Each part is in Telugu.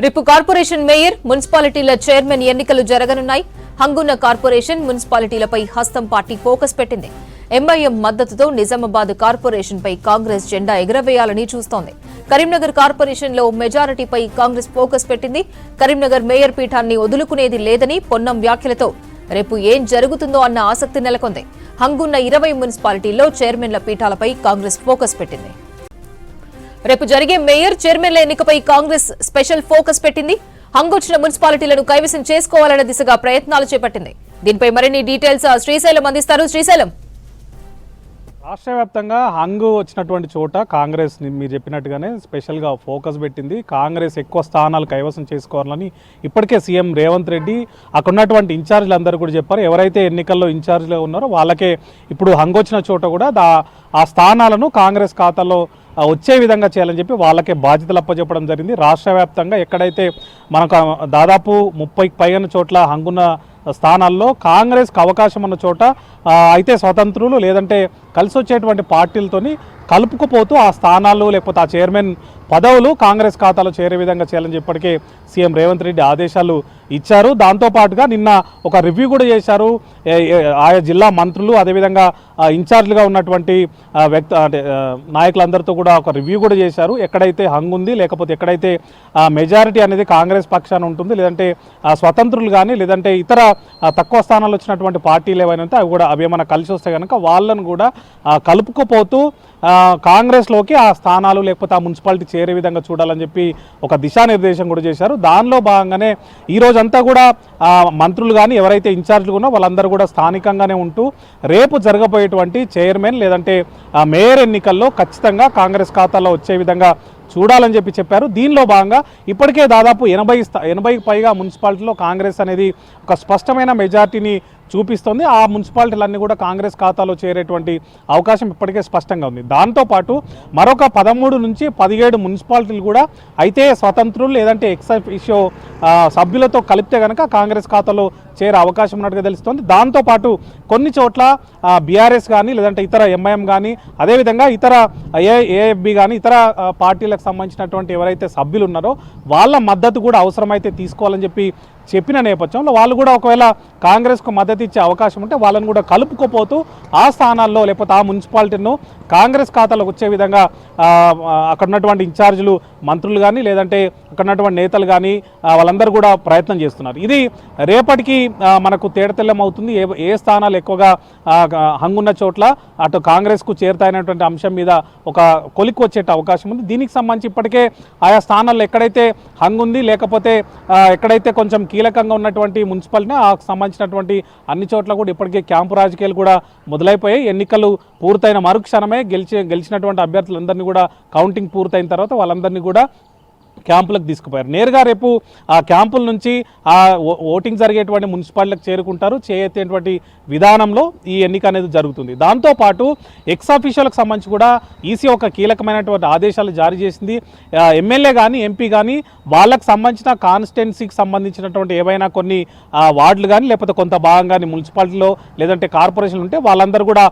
రేపు కార్పొరేషన్ మేయర్ మున్సిపాలిటీల చైర్మన్ ఎన్నికలు జరగనున్నాయి. హంగున్న కార్పొరేషన్ మున్సిపాలిటీలపై హస్తం పార్టీ ఫోకస్ పెట్టింది. ఎంఐఎం మద్దతుతో నిజామాబాద్ కార్పొరేషన్ పై కాంగ్రెస్ జెండా ఎగురవేయాలని చూస్తోంది. కరీంనగర్ కార్పొరేషన్ లో మెజారిటీపై కాంగ్రెస్ ఫోకస్ పెట్టింది. కరీంనగర్ మేయర్ పీఠాన్ని వదులుకునేది లేదని పొన్నం వ్యాఖ్యలతో రేపు ఏం జరుగుతుందో అన్న ఆసక్తి నెలకొంది. హంగున్న 20 మున్సిపాలిటీల్లో చైర్మన్ల పీఠాలపై కాంగ్రెస్ ఫోకస్ పెట్టింది. రేపు జరిగే మేయర్ చైర్మన్ల ఎన్నికపై కాంగ్రెస్ స్పెషల్ ఫోకస్ పెట్టింది. హంగొచ్చిన మున్సిపాలిటీలను కైవసం చేసుకోవాలనే దిశగా ప్రయత్నాలు చేపట్టింది. దీనిపై మరిన్ని డీటెయిల్స్ శ్రీశైలం అందిస్తారు. శ్రీశైలం, రాష్ట్ర వ్యాప్తంగా హంగు వచ్చినటువంటి చోట కాంగ్రెస్ మీరు చెప్పినట్టుగానే స్పెషల్గా ఫోకస్ పెట్టింది. కాంగ్రెస్ ఎక్కువ స్థానాలు కైవసం చేసుకోవాలని ఇప్పటికే సీఎం రేవంత్ రెడ్డి అక్కడ ఉన్నటువంటి ఇన్ఛార్జీలు అందరూ కూడా చెప్పారు. ఎవరైతే ఎన్నికల్లో ఇన్ఛార్జీలుగా ఉన్నారో వాళ్ళకే ఇప్పుడు హంగు వచ్చిన చోట కూడా ఆ స్థానాలను కాంగ్రెస్ ఖాతాలో వచ్చే విధంగా చేయాలని చెప్పి వాళ్ళకే బాధ్యతలు అప్పచెప్పడం జరిగింది. రాష్ట్ర వ్యాప్తంగా ఎక్కడైతే మనకు దాదాపు 30కి పైన చోట్ల హంగున్న స్థానాల్లో కాంగ్రెస్కి అవకాశం ఉన్న చోట అయితే స్వతంత్రులు లేదంటే కలిసి వచ్చేటువంటి పార్టీలతోని కలుపుకుపోతూ ఆ స్థానాలు లేకపోతే ఆ చైర్మన్ పదవులు కాంగ్రెస్ ఖాతాలో చేరే విధంగా చేయాలని చెప్పటికే సీఎం రేవంత్ రెడ్డి ఆదేశాలు ఇచ్చారు. దాంతోపాటుగా నిన్న ఒక రివ్యూ కూడా చేశారు. ఆయా జిల్లా మంత్రులు అదేవిధంగా ఇన్ఛార్జ్లుగా ఉన్నటువంటి నాయకులందరితో కూడా ఒక రివ్యూ కూడా చేశారు. ఎక్కడైతే హంగు ఉంది లేకపోతే ఎక్కడైతే మెజారిటీ అనేది కాంగ్రెస్ పక్షాన ఉంటుంది లేదంటే స్వతంత్రులు కానీ లేదంటే ఇతర తక్కువ స్థానాల్లో వచ్చినటువంటి పార్టీలు ఏవైనా అవి ఏమైనా కలిసి వస్తే కనుక వాళ్ళను కూడా కలుపుకుపోతూ కాంగ్రెస్లోకి ఆ స్థానాలు లేకపోతే ఆ మున్సిపాలిటీ చేరే విధంగా చూడాలని చెప్పి ఒక దిశానిర్దేశం కూడా చేశారు. దానిలో భాగంగానే ఈ రోజంతా కూడా మంత్రులు కానీ ఎవరైతే ఇన్ఛార్జ్లు ఉన్నారో వాళ్ళందరూ కూడా స్థానికంగానే ఉంటూ రేపు జరగబోయేటువంటి చైర్మన్ లేదంటే మేయర్ ఎన్నికల్లో ఖచ్చితంగా కాంగ్రెస్ ఖాతాలో వచ్చే విధంగా చూడాలని చెప్పారు. దీనిలో భాగంగా ఇప్పటికే దాదాపు 80కి పైగా మున్సిపాలిటీలో కాంగ్రెస్ అనేది ఒక స్పష్టమైన మెజార్టీని చూపిస్తుంది. ఆ మున్సిపాలిటీలన్నీ కూడా కాంగ్రెస్ ఖాతాలో చేరేటువంటి అవకాశం ఇప్పటికే స్పష్టంగా ఉంది. దాంతోపాటు మరొక 13 నుంచి 17 మున్సిపాలిటీలు కూడా అయితే స్వతంత్రులు లేదంటే ఎక్స్ అఫిషియో సభ్యులతో కలిపితే కనుక కాంగ్రెస్ ఖాతాలో చేరే అవకాశం ఉన్నట్టుగా తెలుస్తుంది. దాంతోపాటు కొన్ని చోట్ల బీఆర్ఎస్ కానీ లేదంటే ఇతర ఎంఐఎం కానీ అదేవిధంగా ఇతర ఏఎఫ్బి కానీ ఇతర పార్టీలకు సంబంధించినటువంటి ఎవరైతే సభ్యులు ఉన్నారో వాళ్ళ మద్దతు కూడా అవసరమైతే తీసుకోవాలని చెప్పిన నేపథ్యంలో వాళ్ళు కూడా ఒకవేళ కాంగ్రెస్కు మద్దతు ఇచ్చే అవకాశం ఉంటే వాళ్ళని కూడా కలుపుకోపోతూ ఆ స్థానాల్లో లేకపోతే ఆ మున్సిపాలిటీను కాంగ్రెస్ ఖాతాలోకి వచ్చే విధంగా అక్కడ ఉన్నటువంటి ఇన్ఛార్జీలు మంత్రులు కానీ లేదంటే అక్కడ ఉన్నటువంటి నేతలు కానీ వాళ్ళందరూ కూడా ప్రయత్నం చేస్తున్నారు. ఇది రేపటికి మనకు తేడతెల్లం అవుతుంది. ఏ స్థానాలు ఎక్కువగా హంగున్న చోట్ల అటు కాంగ్రెస్కు చేరుతాయనేటువంటి అంశం మీద ఒక కొలిక్కి వచ్చే అవకాశం ఉంది. దీనికి సంబంధించి ఇప్పటికే ఆయా స్థానాల్లో ఎక్కడైతే హంగుంది లేకపోతే ఎక్కడైతే కొంచెం కీలకంగా ఉన్నటువంటి మున్సిపాలిటీ ఆ సంబంధించినటువంటి అన్ని చోట్ల కూడా ఇప్పటికే క్యాంపు రాజకీయాలు కూడా మొదలైపోయాయి. ఎన్నికలు పూర్తయిన మరుక్షణమే గెలిచినటువంటి అభ్యర్థులందరినీ కూడా కౌంటింగ్ పూర్తయిన తర్వాత వాళ్ళందరినీ కూడా క్యాంపులకు తీసుకుపోయారు. నేరుగా రేపు ఆ క్యాంపుల నుంచి ఆ ఓటింగ్ జరిగేటువంటి మున్సిపాలిటీలకు చేరుకుంటారు. చేయేటువంటి విధానంలో ఈ ఎన్నిక అనేది జరుగుతుంది. దాంతోపాటు ఎక్స్ అఫీషియల్కి సంబంధించి కూడా ఈసీ ఒక కీలకమైనటువంటి ఆదేశాలు జారీ చేసింది. ఎమ్మెల్యే కానీ ఎంపీ కానీ వాళ్ళకు సంబంధించిన కాన్స్టిట్యున్సీకి సంబంధించినటువంటి ఏవైనా కొన్ని వార్డులు కానీ లేకపోతే కొంత భాగం కానీ మున్సిపాలిటీలో లేదంటే కార్పొరేషన్లు ఉంటే వాళ్ళందరూ కూడా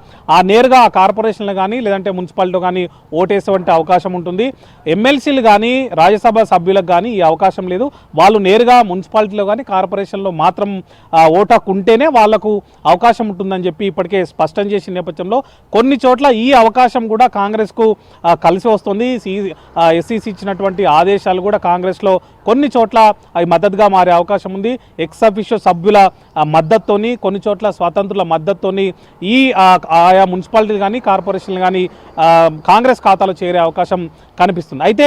నేరుగా ఆ కార్పొరేషన్లు కానీ లేదంటే మున్సిపాలిటీలో కానీ ఓటేసేటువంటి అవకాశం ఉంటుంది. ఎమ్మెల్సీలు కానీ రాజ్యసభ సభ్యులకు కానీ ఈ అవకాశం లేదు. వాళ్ళు నేరుగా మున్సిపాలిటీలో కానీ కార్పొరేషన్లో మాత్రం ఓటు హక్కు ఉంటేనే వాళ్లకు అవకాశం ఉంటుందని చెప్పి ఇప్పటికే స్పష్టం చేసిన నేపథ్యంలో కొన్ని చోట్ల ఈ అవకాశం కూడా కాంగ్రెస్కు కలిసి వస్తుంది. ఎస్సీసీ ఇచ్చినటువంటి ఆదేశాలు కూడా కాంగ్రెస్లో కొన్ని చోట్ల అవి మద్దతుగా మారే అవకాశం ఉంది. ఎక్స్ అఫిషియో సభ్యుల మద్దతుతోని కొన్ని చోట్ల స్వతంత్రుల మద్దతుతోని ఈ ఆయా మున్సిపాలిటీలు కానీ కార్పొరేషన్లు కానీ కాంగ్రెస్ ఖాతాలో చేరే అవకాశం కనిపిస్తుంది. అయితే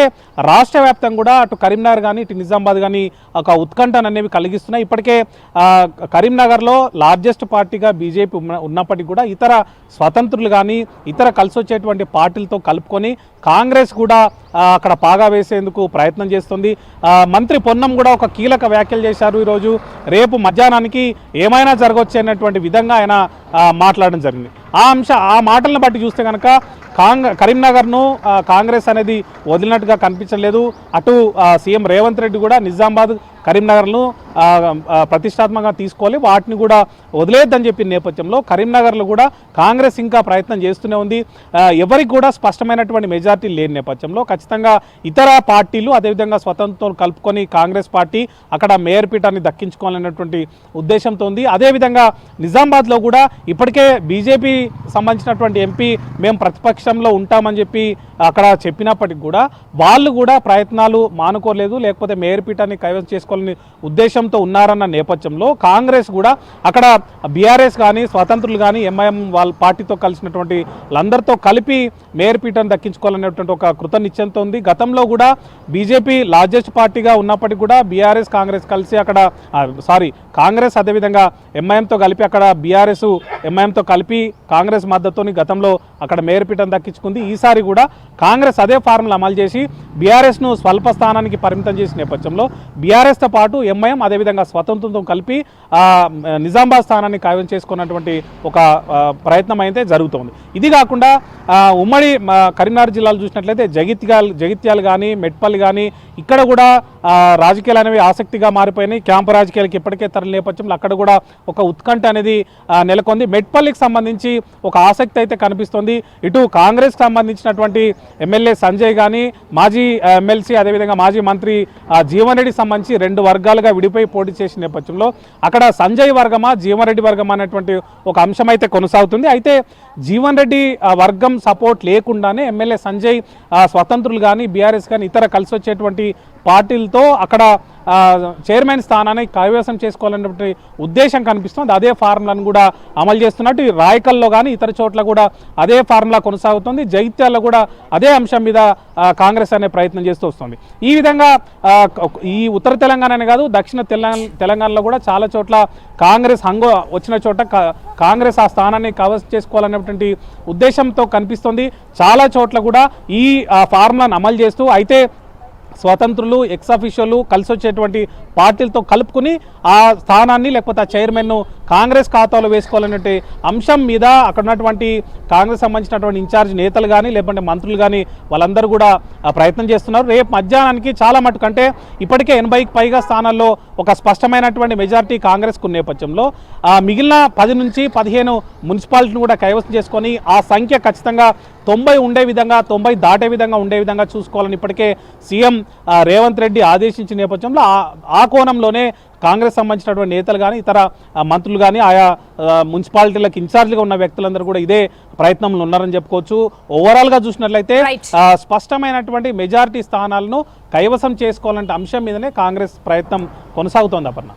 రాష్ట్ర వ్యాప్తంగా కూడా అటు కరీంనగర్ కానీ ఇటు నిజామాబాద్ కానీ ఒక ఉత్కంఠను అనేవి కలిగిస్తున్నాయి. ఇప్పటికే కరీంనగర్లో లార్జెస్ట్ పార్టీగా బీజేపీ ఉన్నప్పటికీ కూడా ఇతర స్వతంత్రులు కానీ ఇతర కలిసి వచ్చేటువంటి పార్టీలతో కలుపుకొని కాంగ్రెస్ కూడా అక్కడ పాగా వేసేందుకు ప్రయత్నం చేస్తుంది. మంత్రి పొన్నం కూడా ఒక కీలక వ్యాఖ్యలు చేశారు. ఈరోజు రేపు మధ్యాహ్నానికి ఏమైనా జరగవచ్చు అన్నటువంటి విధంగా ఆయన మాట్లాడడం జరిగింది. ఆ మాటలను బట్టి చూస్తే కనుక కరీంనగర్ను కాంగ్రెస్ అనేది వదిలినట్టుగా కనిపించలేదు. అటు సీఎం రేవంత్ రెడ్డి కూడా నిజామాబాద్ కరీంనగర్ను ప్రతిష్టాత్మకంగా తీసుకోవాలి, వాటిని కూడా వదిలేద్దని చెప్పిన నేపథ్యంలో కరీంనగర్లో కూడా కాంగ్రెస్ ఇంకా ప్రయత్నం చేస్తూనే ఉంది. ఎవరికి కూడా స్పష్టమైనటువంటి మెజార్టీ లేని నేపథ్యంలో ఖచ్చితంగా ఇతర పార్టీలు అదేవిధంగా స్వతంత్రం కలుపుకొని కాంగ్రెస్ పార్టీ అక్కడ మేయర్ పీఠాన్ని దక్కించుకోవాలనేటువంటి ఉద్దేశంతో ఉంది. అదేవిధంగా నిజామాబాద్లో కూడా ఇప్పటికే బీజేపీ సంబంధించినటువంటి ఎంపీ మేము ప్రతిపక్షంలో ఉంటామని చెప్పి అక్కడ చెప్పినప్పటికి కూడా వాళ్ళు కూడా ప్రయత్నాలు మానుకోలేదు, లేకపోతే మేయర్ పీఠాన్ని కైవసం చేసుకోవాలని ఉద్దేశంతో ఉన్నారన్న నేపథ్యంలో కాంగ్రెస్ కూడా అక్కడ బీఆర్ఎస్ కానీ స్వతంత్రులు కానీ ఎంఐఎం వాళ్ళ పార్టీతో కలిసినటువంటి వాళ్ళందరితో కలిపి మేయర్ పీఠాన్ని దక్కించుకోవాలనేటువంటి ఒక కృత నిశ్చయంతో ఉంది. గతంలో కూడా బీజేపీ లార్జెస్ట్ పార్టీగా ఉన్నప్పటికీ కూడా బీఆర్ఎస్ కాంగ్రెస్ కలిసి అక్కడ కాంగ్రెస్ అదేవిధంగా ఎంఐఎంతో కలిపి అక్కడ బీఆర్ఎస్ ఎంఐఎంతో కలిపి కాంగ్రెస్ మద్దతుని గతంలో అక్కడ మేయర్ పీఠం దక్కించుకుంది. ఈసారి కూడా కాంగ్రెస్ అదే ఫార్ములా అమలు చేసి బీఆర్ఎస్ను స్వల్ప స్థానానికి పరిమితం చేసిన నేపథ్యంలో బీఆర్ఎస్తో పాటు ఎంఐఎం అదేవిధంగా స్వతంత్రంతో కలిపి నిజామాబాద్ స్థానాన్ని ఖాయం చేసుకున్నటువంటి ఒక ప్రయత్నం అయితే జరుగుతోంది. ఇది కాకుండా ఉమ్మడి కరీంనగర్ జిల్లాలో చూసినట్లయితే జగిత్యాలు కానీ మెట్పల్లి కానీ ఇక్కడ కూడా రాజకీయాలు అనేవి ఆసక్తిగా మారిపోయినాయి. క్యాంపు రాజకీయాలకు ఇప్పటికే తరలి నేపథ్యంలో అక్కడ కూడా ఒక ఉత్కంఠ అనేది నెలకొంది. మెట్పల్లికి సంబంధించి ఒక ఆసక్తి అయితే కనిపిస్తుంది. ఇటు కాంగ్రెస్కి సంబంధించినటువంటి ఎమ్మెల్యే సంజయ్ కానీ మాజీ ఎమ్మెల్సీ అదేవిధంగా మాజీ మంత్రి జీవన్ రెడ్డికి సంబంధించి రెండు వర్గాలుగా విడిపోయి పోటీ చేసిన నేపథ్యంలో అక్కడ సంజయ్ వర్గమా జీవన్ రెడ్డి వర్గమా అనేటువంటి ఒక అంశం అయితే కొనసాగుతుంది. అయితే జీవన్ రెడ్డి వర్గం సపోర్ట్ లేకుండానే ఎమ్మెల్యే సంజయ్ స్వతంత్రులు కానీ బీఆర్ఎస్ కానీ ఇతర కలిసి వచ్చేటువంటి పార్టీలతో అక్కడ చైర్మన్ స్థానాన్ని కైవసం చేసుకోవాలనే ఉద్దేశం కనిపిస్తుంది. అదే ఫార్ములాను కూడా అమలు చేస్తున్నట్టు రాయకల్లో కానీ ఇతర చోట్ల కూడా అదే ఫార్ములా కొనసాగుతుంది. జగిత్యాల్లో కూడా అదే అంశం మీద కాంగ్రెస్ అనే ప్రయత్నం చేస్తూ వస్తుంది. ఈ విధంగా ఈ ఉత్తర తెలంగాణనే కాదు దక్షిణ తెలంగాణలో కూడా చాలా చోట్ల కాంగ్రెస్ వచ్చిన చోట కాంగ్రెస్ ఆ స్థానాన్ని కవర్ చేసుకోవాలనేటువంటి ఉద్దేశంతో కనిపిస్తుంది. చాలా చోట్ల కూడా ఈ ఫార్ములాను అమలు చేస్తూ అయితే స్వతంత్రులు ఎక్స్ అఫీషియల్ కలిసి వచ్చేటువంటి పార్టీలతో కలుపుకుని ఆ స్థానాన్ని లేకపోతే ఆ చైర్మన్ను కాంగ్రెస్ ఖాతాలో వేసుకోవాలనే అంశం మీద అక్కడ ఉన్నటువంటి కాంగ్రెస్ సంబంధించినటువంటి ఇన్ఛార్జ్ నేతలు కానీ లేకపోతే మంత్రులు కానీ వాళ్ళందరూ కూడా ప్రయత్నం చేస్తున్నారు. రేపు మధ్యాహ్నానికి చాలా మటుకు అంటే ఇప్పటికే 80కి పైగా స్థానాల్లో ఒక స్పష్టమైనటువంటి మెజారిటీ కాంగ్రెస్కు నేపథ్యంలో మిగిలిన 10 నుంచి 15 మున్సిపాలిటీని కూడా కైవసం చేసుకొని ఆ సంఖ్య ఖచ్చితంగా 90 ఉండే విధంగా 90 దాటే విధంగా ఉండే విధంగా చూసుకోవాలని ఇప్పటికే సీఎం రేవంత్ రెడ్డి ఆదేశించిన నేపథ్యంలో ఆ కోణంలోనే కాంగ్రెస్ సంబంధించినటువంటి నేతలు కానీ ఇతర మంత్రులు కానీ ఆయా మున్సిపాలిటీలకు ఇన్ఛార్జ్గా ఉన్న వ్యక్తులందరూ కూడా ఇదే ప్రయత్నంలో ఉన్నారని చెప్పుకోవచ్చు. ఓవరాల్గా చూసినట్లయితే స్పష్టమైనటువంటి మెజారిటీ స్థానాలను కైవసం చేసుకోవాలంటే అంశం మీదనే కాంగ్రెస్ ప్రయత్నం కొనసాగుతోంది. అపర్ణ.